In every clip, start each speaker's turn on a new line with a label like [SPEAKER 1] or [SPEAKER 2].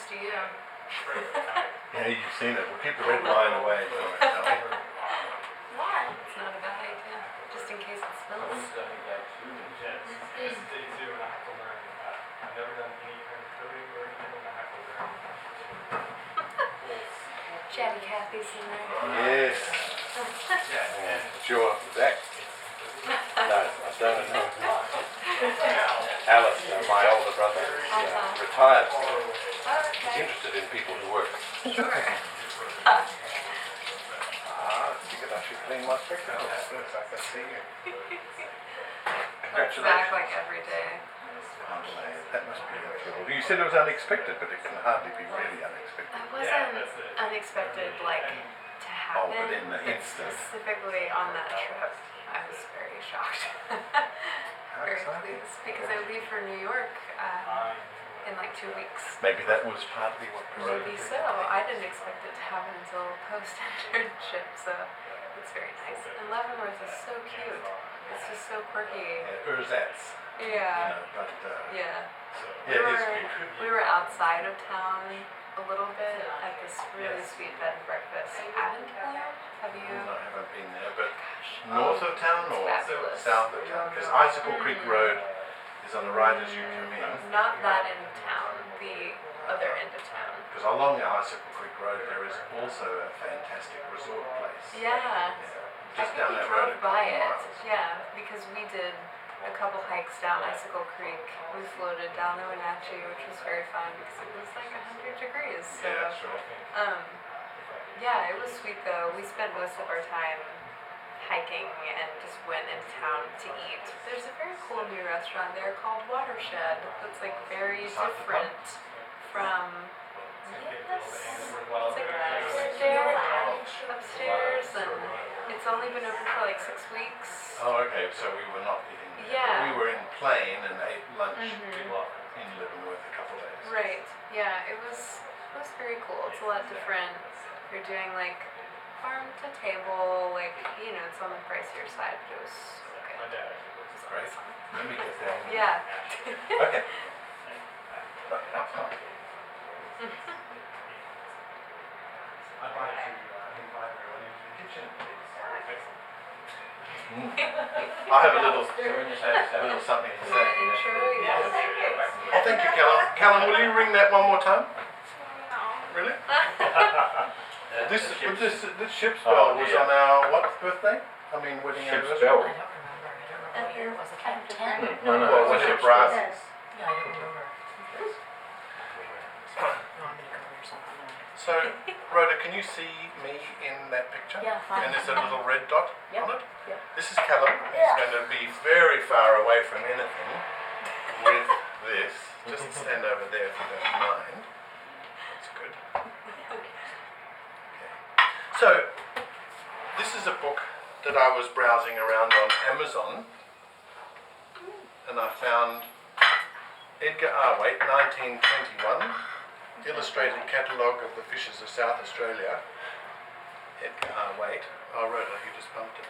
[SPEAKER 1] close to you.
[SPEAKER 2] Yeah, you've seen it. We'll keep the red line away from it, shall we?
[SPEAKER 1] It's not a bad idea, just in case it spills. Chatty Cathy's in there.
[SPEAKER 2] Yes. Sure, Zach. No, I don't know. Alistair, my older brother, is retired. He's interested in people who work.
[SPEAKER 1] Sure.
[SPEAKER 2] I figured I should clean my spectacles first. I can see you.
[SPEAKER 1] That's Zach like every day.
[SPEAKER 2] That must be unusual. You said it was unexpected, but it can hardly be really unexpected.
[SPEAKER 1] It wasn't unexpected, like, to happen.
[SPEAKER 2] But in the instant.
[SPEAKER 1] Specifically on that trip, I was very shocked. Very pleased, because I leave for New York in like 2 weeks.
[SPEAKER 2] Maybe that was partly what promoted
[SPEAKER 1] Maybe so. I didn't expect it to happen until post-internship, so it's very nice. And Leavenworth is so cute. It's just so quirky.
[SPEAKER 2] Ersatz.
[SPEAKER 1] Yeah.
[SPEAKER 2] Yeah,
[SPEAKER 1] We were outside of town a little bit at this really sweet bed and breakfast. Avondale? Have you?
[SPEAKER 2] I haven't been there, but north of town or
[SPEAKER 1] fabulous.
[SPEAKER 2] south of town? Because Icicle Creek Road is on the right as you come in.
[SPEAKER 1] Not that end of town, the other end of town.
[SPEAKER 2] Because along the Icicle Creek Road there is also a fantastic resort place.
[SPEAKER 1] Yeah.
[SPEAKER 2] Just
[SPEAKER 1] I
[SPEAKER 2] down
[SPEAKER 1] think we
[SPEAKER 2] that road.
[SPEAKER 1] drove by it. Yeah, because we did a couple hikes down Icicle Creek. We floated down the Wenatchee, which was very fun because it was like 100 degrees. So,
[SPEAKER 2] Yeah, sure.
[SPEAKER 1] yeah, it was sweet though. We spent most of our time hiking and just went into town to eat. There's a very cool new restaurant there called Watershed that's like very different from. Yes, it's like upstairs, and it's only been open for like 6 weeks.
[SPEAKER 2] Oh, okay, so we were not eating there.
[SPEAKER 1] Yeah.
[SPEAKER 2] We were in Plain and ate lunch in Leavenworth a couple of days.
[SPEAKER 1] Right. Yeah, it was very cool. It's a lot different. You're doing like farm to table, like, you know, it's on the pricier side, but it was so good. It was
[SPEAKER 2] Great.
[SPEAKER 1] awesome.
[SPEAKER 2] Let me get there.
[SPEAKER 1] Yeah.
[SPEAKER 2] Okay. I have a little something to say.
[SPEAKER 1] Intro, yes.
[SPEAKER 2] Oh, thank you, Callum. Callum, will you ring that one more time? Really? This ship's bell was on our what birthday? I mean, wedding anniversary.
[SPEAKER 3] Bell.
[SPEAKER 4] I don't remember. I don't remember what year it was. I can't pretend.
[SPEAKER 3] No,
[SPEAKER 2] Well, what's your brass?
[SPEAKER 4] Yeah, I don't remember. You want me to go or something?
[SPEAKER 2] So, Rhoda, can you see me in that picture?
[SPEAKER 4] Yeah, fine.
[SPEAKER 2] And there's a little red dot
[SPEAKER 4] Yep.
[SPEAKER 2] on it?
[SPEAKER 4] Yep.
[SPEAKER 2] This is Callum. He's going to be very far away from anything with this. Just stand over there if you don't mind. That's good. Okay. So, this is a book that I was browsing around on Amazon, and I found Edgar R Waite, 1921, Illustrated Catalogue of the Fishes of South Australia. Edgar R Waite. Oh, Rhoda, you just bumped it.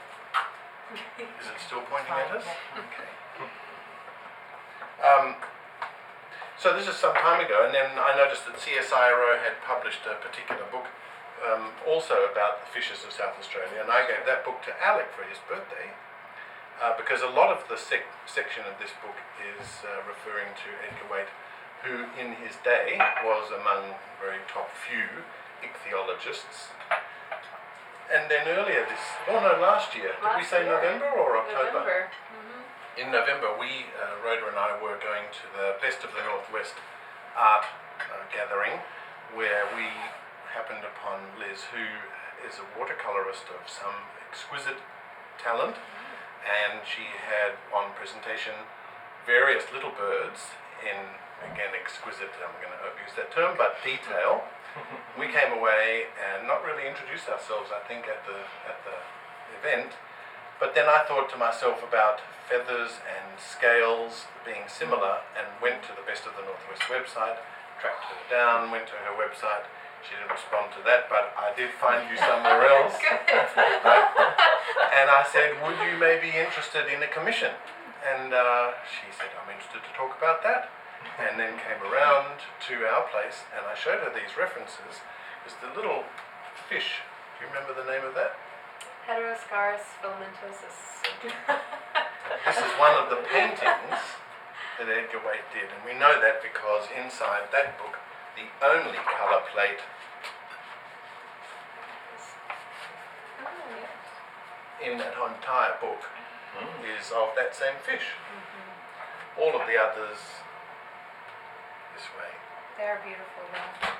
[SPEAKER 2] Is it still pointing at us? Okay. So this is some time ago, and then I noticed that CSIRO had published a particular book also about the fishes of South Australia, and I gave that book to Alec for his birthday because a lot of the section of this book is referring to Edgar Waite, who in his day was among very top few ichthyologists. And then earlier last year, did we say November or October?
[SPEAKER 1] November.
[SPEAKER 2] In November, we, Rhoda and I, were going to the Best of the Northwest art gathering, where we happened upon Liz, who is a watercolorist of some exquisite talent, and she had on presentation various little birds in, again, exquisite, I'm going to overuse that term, but detail. We came away and not really introduced ourselves, I think, at the event, but then I thought to myself about feathers and scales being similar, and went to the Best of the Northwest website, tracked her down, went to her website. She didn't respond to that, but I did find you somewhere else. And I said, would you maybe be interested in a commission? And she said, I'm interested to talk about that. and then came around to our place, and I showed her these references. It's the little fish. Do you remember the name of that?
[SPEAKER 1] Heteroscarus filamentosis.
[SPEAKER 2] This is one of the paintings that Edgar Waite did, and we know that because inside that book, the only colour plate
[SPEAKER 1] Oh, yes.
[SPEAKER 2] in that entire book is of that same fish. All of the others this way.
[SPEAKER 1] They are beautiful though.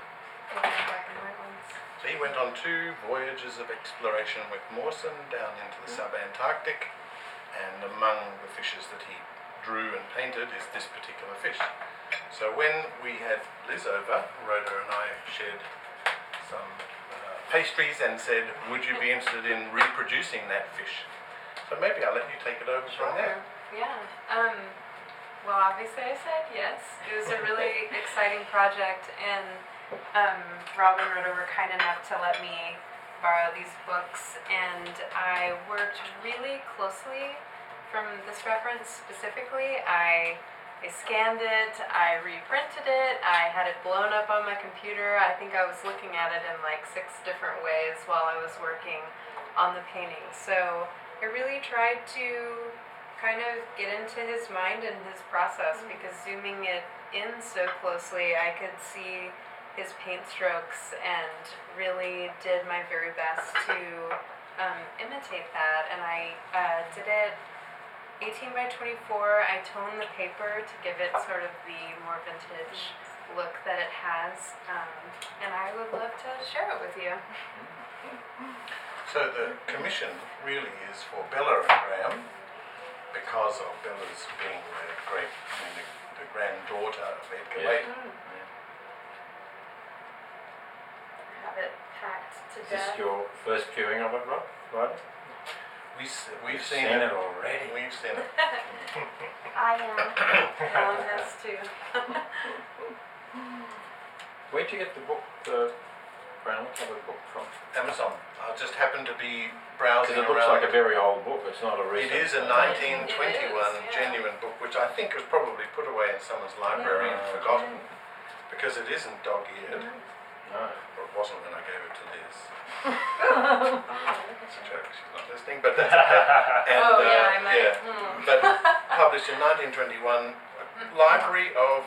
[SPEAKER 1] Even the black and white ones.
[SPEAKER 2] So he went on 2 voyages of exploration with Mawson down into the sub-Antarctic, and among the fishes that he drew and painted is this particular fish. So when we had Liz over, Rhoda and I shared some pastries and said, would you be interested in reproducing that fish? So maybe I'll let you take it over from there.
[SPEAKER 1] Yeah. Well, obviously I said yes. It was a really exciting project, and Rob and Rhoda were kind enough to let me borrow these books, and I worked really closely from this reference specifically. I scanned it, I reprinted it, I had it blown up on my computer. I think I was looking at it in like 6 different ways while I was working on the painting. So I really tried to kind of get into his mind and his process, because zooming it in so closely, I could see his paint strokes and really did my very best to imitate that. And I did it 18 by 24. I toned the paper to give it sort of the more vintage look that it has, and I would love to share it with you.
[SPEAKER 2] So the commission really is for Bella and Graham, because of Bella's being the granddaughter of Edgar Waite.
[SPEAKER 1] Have it packed to
[SPEAKER 3] Is this
[SPEAKER 1] death.
[SPEAKER 3] your first viewing of it, Rob? Right?
[SPEAKER 2] We've seen
[SPEAKER 3] it
[SPEAKER 2] it.
[SPEAKER 3] already.
[SPEAKER 2] We've seen it.
[SPEAKER 1] I am. Ellen has too.
[SPEAKER 3] Where'd you get the book, the brown covered book from?
[SPEAKER 2] Amazon. I just happened to be browsing
[SPEAKER 3] Because it looks
[SPEAKER 2] around.
[SPEAKER 3] like a very old book. It's not a
[SPEAKER 2] It
[SPEAKER 3] recent.
[SPEAKER 2] is a
[SPEAKER 1] It
[SPEAKER 2] 1921
[SPEAKER 1] is, yeah.
[SPEAKER 2] genuine book, which I think was probably put away in someone's library and forgotten, because it isn't dog-eared.
[SPEAKER 3] No.
[SPEAKER 2] Or it wasn't when I gave it to Liz.
[SPEAKER 1] Oh,
[SPEAKER 2] It's a joke, she's not listening, but that's and,
[SPEAKER 1] oh yeah, I might.
[SPEAKER 2] yeah. But published in 1921, Library of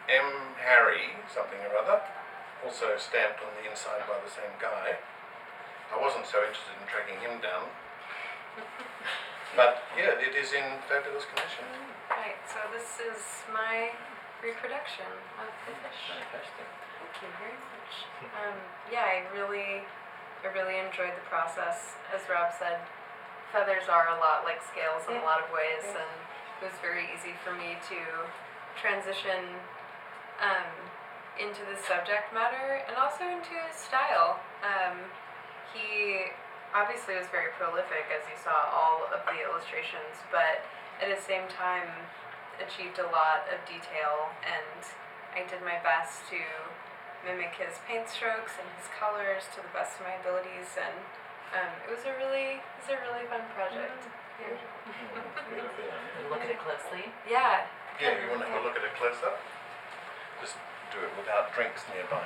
[SPEAKER 2] M. Harry, something or other, also stamped on the inside by the same guy. I wasn't so interested in tracking him down. But yeah, it is in fabulous condition.
[SPEAKER 1] Right, so this is my reproduction of the fish.
[SPEAKER 3] Fantastic.
[SPEAKER 1] Thank you very much. Yeah, I really enjoyed the process. As Rob said, feathers are a lot like scales in a lot of ways, and it was very easy for me to transition into the subject matter and also into his style. He obviously was very prolific, as you saw all of the illustrations, but at the same time achieved a lot of detail, and I did my best to mimic his paint strokes and his colors to the best of my abilities, and it was a really fun project. Yeah.
[SPEAKER 3] Beautiful.
[SPEAKER 4] Look at it closely.
[SPEAKER 1] Yeah.
[SPEAKER 2] Yeah, you want to have a look at it close up? Just do it without drinks nearby.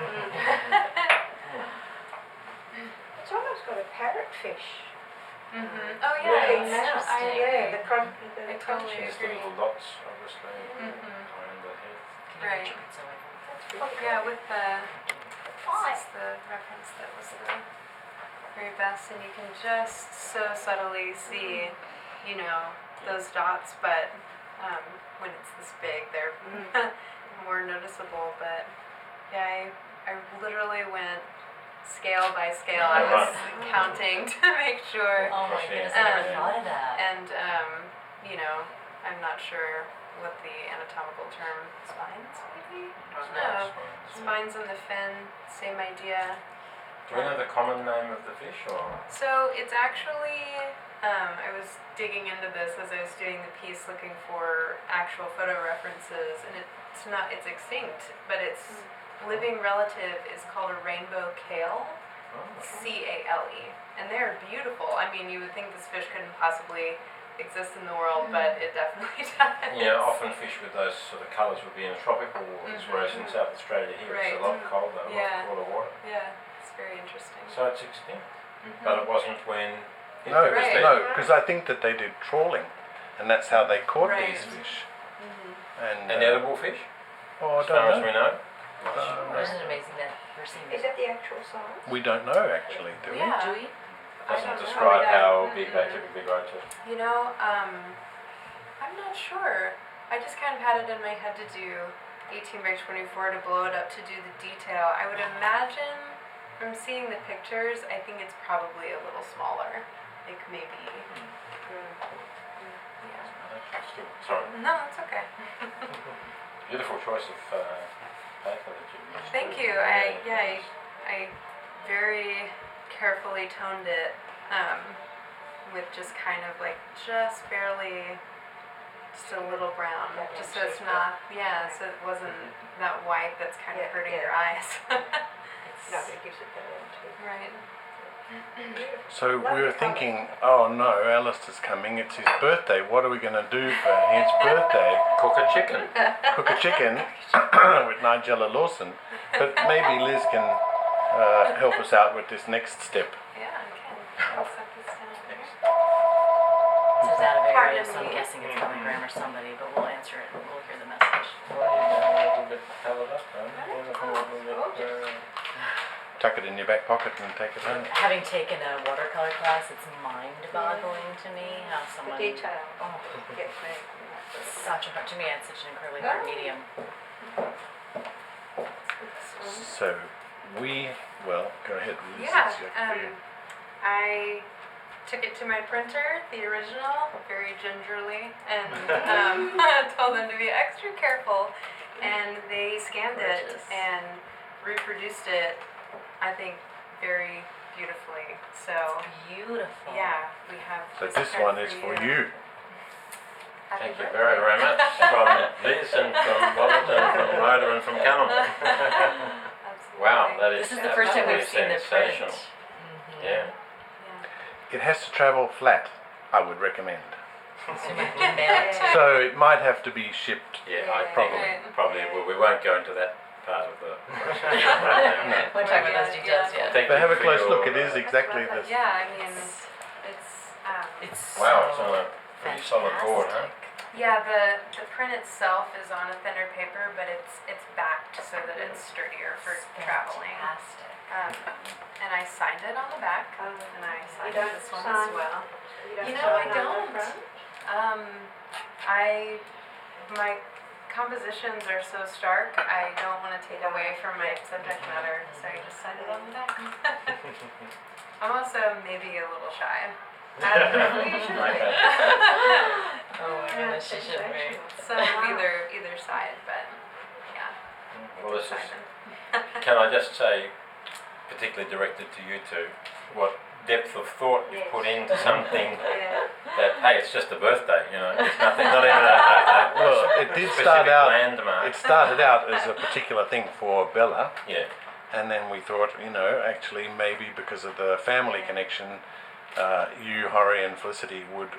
[SPEAKER 5] It's almost got a parrotfish.
[SPEAKER 1] Mm-hmm. Oh yeah,
[SPEAKER 3] Yeah.
[SPEAKER 1] it's,
[SPEAKER 4] Interesting.
[SPEAKER 1] I
[SPEAKER 5] Yeah,
[SPEAKER 1] agree.
[SPEAKER 5] the crunch.
[SPEAKER 1] I totally
[SPEAKER 3] Just the
[SPEAKER 1] agree.
[SPEAKER 3] little dots, obviously,
[SPEAKER 1] Mhm.
[SPEAKER 3] around the head.
[SPEAKER 4] Can you
[SPEAKER 1] Right.
[SPEAKER 4] picture it so I can-
[SPEAKER 5] That's really
[SPEAKER 1] Yeah,
[SPEAKER 5] cool.
[SPEAKER 1] with this is the reference that was the very best, and you can just so subtly see, you know, those dots, but when it's this big, they're more noticeable. But yeah, I literally went scale by scale. I was counting to make sure,
[SPEAKER 4] Oh my goodness, I never thought of that.
[SPEAKER 1] and you know, I'm not sure what the anatomical term, spines maybe? I don't know. Spines on the fin, same idea.
[SPEAKER 3] Do you know the common name of the fish, or?
[SPEAKER 1] So it's actually, I was digging into this as I was doing the piece, looking for actual photo references, and it's extinct, but its living relative is called a rainbow kale,
[SPEAKER 3] Oh.
[SPEAKER 1] C-A-L-E, and they're beautiful. I mean, you would think this fish couldn't possibly exist in the world, but it definitely does.
[SPEAKER 3] You know, often fish with those sort of colours would be in tropical waters, whereas in South Australia here it's a lot colder, a lot cooler water.
[SPEAKER 1] Yeah, it's very interesting.
[SPEAKER 3] So it's extinct, but it wasn't when it
[SPEAKER 2] No,
[SPEAKER 3] was there.
[SPEAKER 2] no, because I think that they did trawling, and that's how they caught
[SPEAKER 1] Right.
[SPEAKER 2] these fish. And
[SPEAKER 3] An edible fish,
[SPEAKER 2] oh, I
[SPEAKER 3] as far as
[SPEAKER 2] don't
[SPEAKER 3] we
[SPEAKER 2] know.
[SPEAKER 3] know.
[SPEAKER 4] Isn't it amazing that we're seeing
[SPEAKER 5] Is
[SPEAKER 4] this?
[SPEAKER 5] that the actual size?
[SPEAKER 2] We don't know actually, do we?
[SPEAKER 1] Yeah.
[SPEAKER 4] Do we?
[SPEAKER 3] Doesn't
[SPEAKER 1] don't know.
[SPEAKER 3] describe
[SPEAKER 5] We
[SPEAKER 3] how
[SPEAKER 5] don't.
[SPEAKER 3] big they typically grow to.
[SPEAKER 1] You know, I'm not sure. I just kind of had it in my head to do 18 by 24 to blow it up to do the detail. I would imagine from seeing the pictures, I think it's probably a little smaller. Like maybe. Yeah.
[SPEAKER 3] Still, sorry.
[SPEAKER 1] No, it's okay.
[SPEAKER 3] Beautiful choice of paper that you used.
[SPEAKER 1] Thank you. I very carefully toned it with just kind of like just barely, just a little brown, just so it's not, so it wasn't that white that's kind of hurting your eyes.
[SPEAKER 5] No, it gives it that one too.
[SPEAKER 1] Right.
[SPEAKER 2] So we were thinking, oh no, Alistair's coming, it's his birthday, what are we going to do for his birthday?
[SPEAKER 3] Cook a chicken.
[SPEAKER 2] Cook a chicken with Nigella Lawson. But maybe Liz can help us out with this next step.
[SPEAKER 1] Yeah, I can. I'll set this down here.
[SPEAKER 4] This is out of area,
[SPEAKER 1] Pardon
[SPEAKER 4] so I'm
[SPEAKER 1] me.
[SPEAKER 4] guessing it's coming from or somebody, but we'll answer it and we'll hear the message.
[SPEAKER 2] Tuck it in your back pocket and take it home.
[SPEAKER 4] Having taken a watercolor class, it's mind-boggling to me how
[SPEAKER 5] The
[SPEAKER 4] someone...
[SPEAKER 5] detail
[SPEAKER 4] Oh,
[SPEAKER 5] gets me.
[SPEAKER 4] such a hard, to me it's such an incredibly hard medium.
[SPEAKER 2] So well, go ahead, Liz.
[SPEAKER 1] Yeah,
[SPEAKER 2] it's your- for you.
[SPEAKER 1] I took it to my printer, the original, very gingerly, and told them to be extra careful. And they scanned it
[SPEAKER 4] Gorgeous.
[SPEAKER 1] and reproduced it, I think, very beautifully. So,
[SPEAKER 4] Beautiful.
[SPEAKER 1] yeah, we have.
[SPEAKER 2] So
[SPEAKER 1] this
[SPEAKER 2] this
[SPEAKER 1] card
[SPEAKER 2] one is for you.
[SPEAKER 1] Happy
[SPEAKER 3] Thank you
[SPEAKER 1] birthday.
[SPEAKER 3] very, very much from Liz and from Robert and from Rhoda and from Callum.
[SPEAKER 1] Absolutely.
[SPEAKER 3] Wow, that is
[SPEAKER 4] This is the first time we've
[SPEAKER 3] absolutely
[SPEAKER 4] seen the print.
[SPEAKER 3] sensational.
[SPEAKER 4] Mhm.
[SPEAKER 3] Yeah.
[SPEAKER 1] Yeah.
[SPEAKER 2] It has to travel flat, I would recommend.
[SPEAKER 4] So you have to mail it to
[SPEAKER 2] So it might have to be shipped.
[SPEAKER 3] Yeah, I
[SPEAKER 2] Probably.
[SPEAKER 3] probably will. We won't go into that part of the process.
[SPEAKER 4] We'll talk about those details yet.
[SPEAKER 3] Thank
[SPEAKER 2] But
[SPEAKER 3] you
[SPEAKER 2] have a
[SPEAKER 3] for
[SPEAKER 2] close
[SPEAKER 3] your,
[SPEAKER 2] look, it is exactly this.
[SPEAKER 1] Yeah, I mean, it's.
[SPEAKER 4] It's
[SPEAKER 3] Wow, it's
[SPEAKER 4] so
[SPEAKER 3] on a pretty solid board, huh?
[SPEAKER 1] Yeah, the print itself is on a thinner paper, but it's backed so that it's sturdier for traveling.
[SPEAKER 4] fantastic.
[SPEAKER 1] And I signed it on the back, and I
[SPEAKER 5] You
[SPEAKER 1] signed
[SPEAKER 5] don't
[SPEAKER 1] this one
[SPEAKER 5] sign-
[SPEAKER 1] as well.
[SPEAKER 5] You
[SPEAKER 1] know, I
[SPEAKER 5] sign on the
[SPEAKER 1] don't.
[SPEAKER 5] front?
[SPEAKER 1] My compositions are so stark, I don't want to take away from my subject matter, so I just signed it on the back. I'm also maybe a little shy. I don't know.
[SPEAKER 5] You should
[SPEAKER 3] Okay.
[SPEAKER 5] be.
[SPEAKER 4] Oh my goodness, she should be.
[SPEAKER 1] Some of either side, but yeah.
[SPEAKER 3] Well, this is,
[SPEAKER 1] Simon.
[SPEAKER 3] can I just say, particularly directed to you two, what depth of thought you
[SPEAKER 5] Yes.
[SPEAKER 3] put into something
[SPEAKER 5] Yeah.
[SPEAKER 3] that, hey, it's just a birthday, you know, it's nothing, not even a
[SPEAKER 2] Well, it did start
[SPEAKER 3] specific
[SPEAKER 2] out.
[SPEAKER 3] landmark.
[SPEAKER 2] It started out as a particular thing for Bella,
[SPEAKER 3] Yeah,
[SPEAKER 2] and then we thought, actually maybe because of the family connection, you, Horry, and Felicity would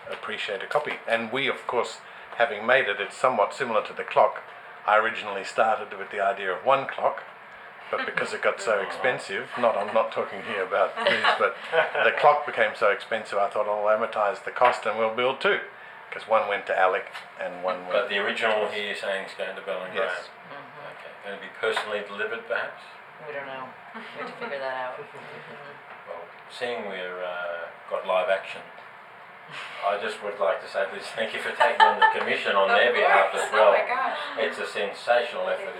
[SPEAKER 2] appreciate a copy. And we, of course, having made it, it's somewhat similar to the clock. I originally started with the idea of one clock, but because it got so expensive, I'm not talking here about Liz, but the clock became so expensive, I thought I'll amortize the cost and we'll build two. Because one went to Alec and one
[SPEAKER 3] but
[SPEAKER 2] went...
[SPEAKER 3] the original here is saying is going to Bell and Graham.
[SPEAKER 2] Yes.
[SPEAKER 4] Mhm.
[SPEAKER 3] Okay, going to be personally delivered perhaps?
[SPEAKER 4] We don't know. We have to figure that out.
[SPEAKER 3] Well, seeing we're got live action, I just would like to say, Liz, thank you for taking on the commission on their behalf as well.
[SPEAKER 1] Oh my gosh.
[SPEAKER 3] It's a sensational effort.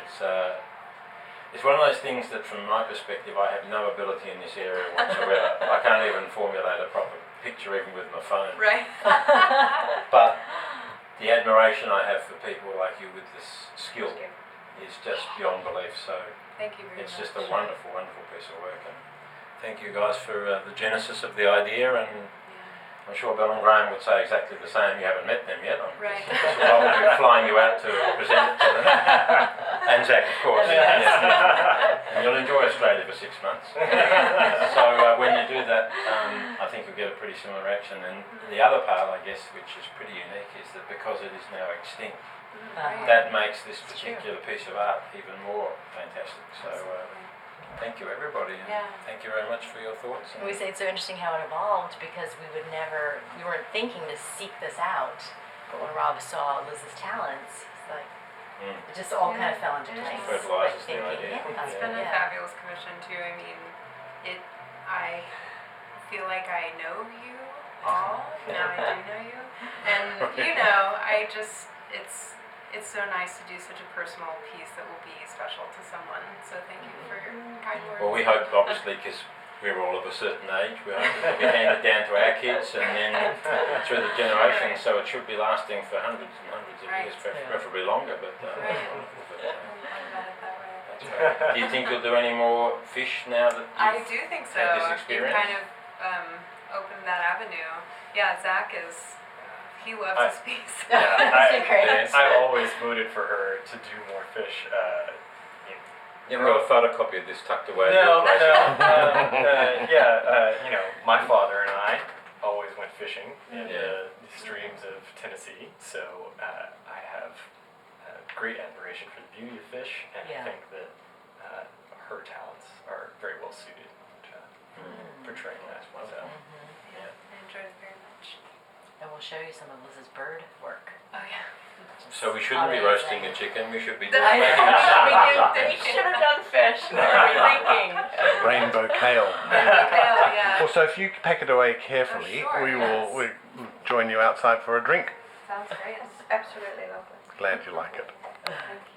[SPEAKER 3] It's one of those things that, from my perspective, I have no ability in this area whatsoever. I can't even formulate a proper picture even with my phone.
[SPEAKER 1] Right.
[SPEAKER 3] But the admiration I have for people like you with this skill is just beyond belief. So
[SPEAKER 1] Thank you very
[SPEAKER 3] it's
[SPEAKER 1] much.
[SPEAKER 3] just a wonderful, wonderful piece of work. And thank you guys for the genesis of the idea. And I'm sure Bell and Graham would say exactly the same. You haven't met them yet.
[SPEAKER 1] Right.
[SPEAKER 3] I'll be flying you out to present it to them. And Zach, of course. Yeah. And you'll enjoy Australia for 6 months. So when you do that, I think you'll get a pretty similar reaction. And the other part, I guess, which is pretty unique, is that because it is now extinct, that makes this particular piece of art even more fantastic. So thank you, everybody, and thank you very much for your thoughts.
[SPEAKER 4] We say it's so interesting how it evolved because we weren't thinking to seek this out. But when Rob saw Liz's talents, it's like, it just all kind of fell into place.
[SPEAKER 3] Fertilizes the idea.
[SPEAKER 1] It's been a fabulous commission too. I mean, I feel like I know you all. Now I do know you. And, it's so nice to do such a personal piece that will be special to someone. So thank you for your kind words.
[SPEAKER 3] Well, we hope, obviously, because we're all of a certain age, we hope that we can hand it down to our kids and then through the generations, so it should be lasting for hundreds and hundreds of years, preferably longer. But
[SPEAKER 1] I'm about it that way.
[SPEAKER 3] that's great. Do you think you'll do any more fish now that
[SPEAKER 1] I do think so.
[SPEAKER 3] had this
[SPEAKER 1] You've
[SPEAKER 3] experience?
[SPEAKER 1] kind of opened that avenue. Yeah, Zach he loves his piece.
[SPEAKER 6] I've always voted for her to do more fish.
[SPEAKER 3] You've got a photocopy of this tucked away.
[SPEAKER 6] My father and I always went fishing in the streams of Tennessee, so I have great admiration for the beauty of fish, and I think that her talents are very well suited to portraying that. So,
[SPEAKER 1] I enjoyed it very much.
[SPEAKER 4] And we'll show you some of Liz's bird work.
[SPEAKER 1] Oh yeah.
[SPEAKER 3] So we shouldn't be roasting a chicken, we should be doing
[SPEAKER 4] We should have done fish. What were we thinking?
[SPEAKER 2] Rainbow kale.
[SPEAKER 1] Yeah.
[SPEAKER 2] Also, if you pack it away carefully,
[SPEAKER 1] Oh, sure,
[SPEAKER 2] we'll join you outside for a drink.
[SPEAKER 1] Sounds great.
[SPEAKER 5] Absolutely lovely.
[SPEAKER 2] Glad you like it.
[SPEAKER 1] Thank you.